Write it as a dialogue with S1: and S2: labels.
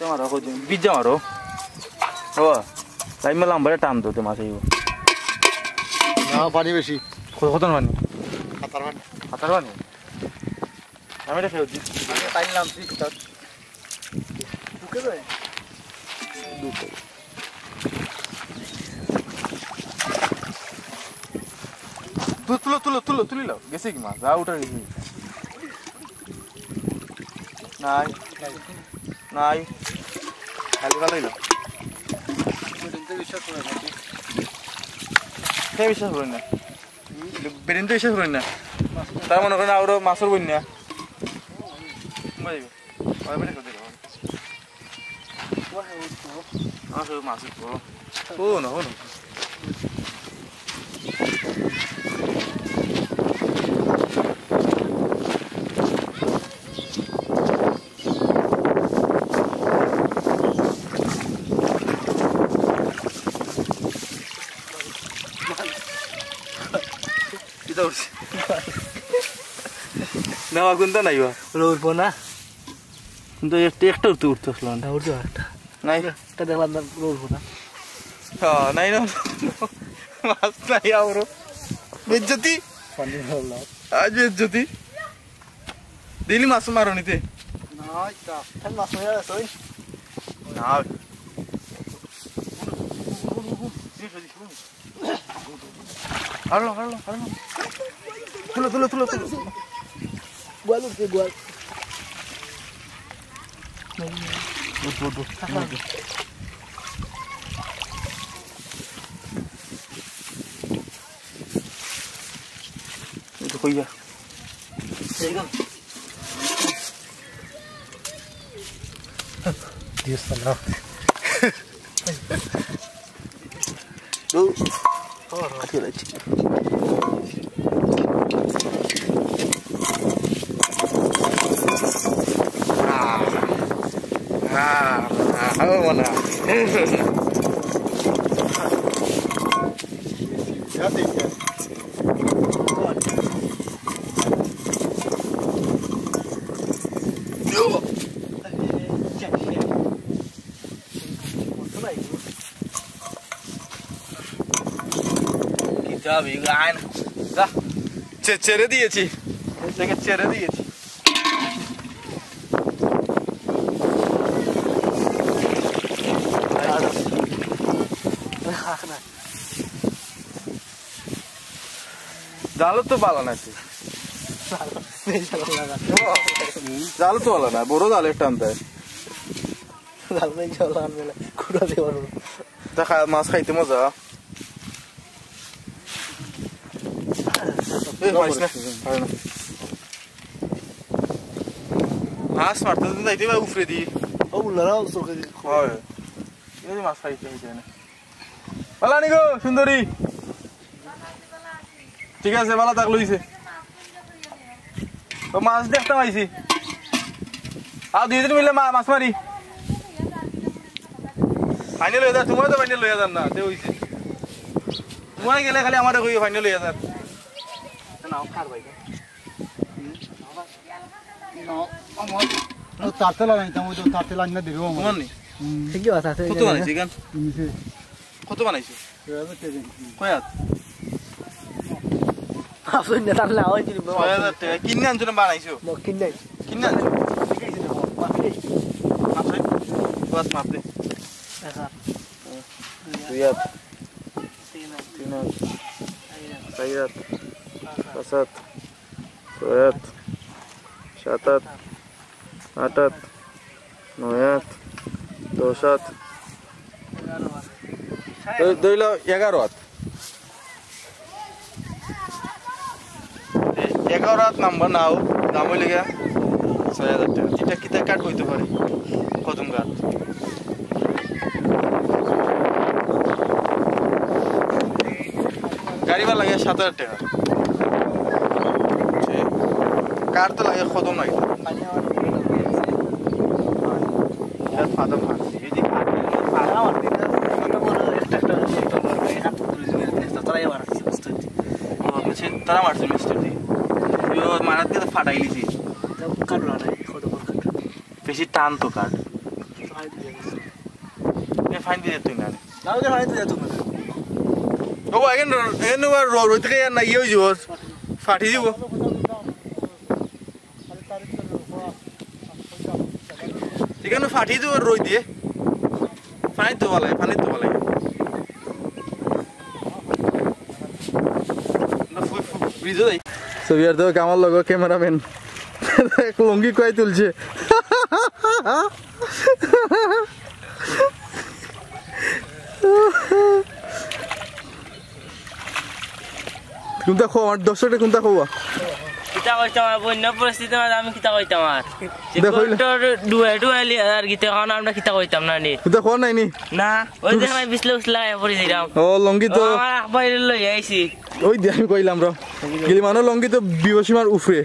S1: मारो हो बीजा मारो हो टाइम में लंबा टाइम दो ते मासे यो
S2: ना पानी बेसी
S1: কতন পানি
S2: হাতার পানি
S1: হাতার পানি আমি এটা খেয়ে দিই
S2: পানি নামছি তার ঢুকে যায় ঢুকে
S1: তুলি লাও গেছে কি মাছ যা উঠে গেছে নাই নাই খালি ভালোই না বিশ্বাস করে না বিশ্বাস করি না বেরিন তো বিশ্বাস করি না তার মনে করেন আরো মাছের বন্যা মাছ ও না কোনটা নাই
S2: উঠবো না
S1: কিন্তু একটা উঠতে উঠতেছিল
S2: না উঠবো একটা
S1: নাই
S2: একটা দেখলাম না উঠবো না
S1: নাই না মাছ নাই আরো বেজ্জতি আজ বেজ্জতি দিলি মাছ মারো নিতে
S2: মাছ মেরে আছে
S1: না হারলো তুলো
S2: গোয়াল উঠছে গোয়াল
S1: কইয়া
S2: Dios salah.
S1: Lu kecil aja. Apa mana?
S2: Ya tinggal.
S1: ছেড়ে দিয়েছি ছেড়ে দিয়েছি জালও তো ভালো না জাল তো ভালো না বড় জালের টানতে দেখা মাছ খাইতে মজা মাছ মারতে যাইতে বা উফরে দি মাছ খাইতে ভালো নি গো সুন্দরী ঠিক আছে ভালো থাকলো মাছ দেখতে পাইছি আর দুইজন মিলে মাছ মারি ফাইনাল হয়ে যান তোমার তো ফাইনাল হয়ে যান না তে হইছে তোমায় গেলে খালি আমারে কই ফাইনাল হয়ে যান
S2: তারতে লাগাই তাম ওই তারতে লাগাই না দিরো
S1: মন নি
S2: ঠিক আছে
S1: কত বানাইছি গান কত বানাইছি কয়াত
S2: আসুন না তাহলে আওয়াজ দিল
S1: 6000 টাকা কিনে আনছো না বানাইছো
S2: কিনে
S1: আনছো বাস মাপলে দুইয়াত তিনাত চাইরাত পাঁচাত ছয়াত সাতাত আটাত নয়াত দশাত দইল 11 হাত 11 হাত নাম্বার নাও দাম হইলে 6000 টাকা এটা কিতা কাট হইতে পারে কদম গাছ গাড়ি বা লাগে 7000 টাকা কার তো লাগে কদম লাগে ফাদা ফাঁসি এই যে তারা মারছে মিস্ত্রি মারাত দিয়ে ফাটাই লিছি বেশি টান তো কাঠ ফাইন দিয়ে তুই না
S2: নাও কে ফাইন দিয়া তুমি
S1: ও এখন রোদ থেকে আর না ইয়ে হয়ে যাব ফাটি যাব এখানে ফাটি যাব রোদ দিয়ে পানি তো ভালো ব্রিজও যাই ছবি আর তো কামার লগ ক্যামেরাম্যান লঙ্গি কয় তুলছে কোনটা খো আমার দর্শকটা কোনটা খোয়া
S3: কিতা কইতাম আর বন্য পরিস্থিতি আমি কিতা কইতাম আর
S1: দেখো
S3: ডুয়ালি আর গীতে খাওয়া আমরা কিতা কইতাম না নি
S1: কোনটা খোয়া নাই নি
S3: না ওই যে আমি বিছলে উছলা পড়ি যাইরাম
S1: ও লঙ্গি তো
S3: আমার বাইরে লই আইছি
S1: ওই দিয়ে আমি কইলাম র গিলি মানো লঙ্গি তো বিবসীমার উফরে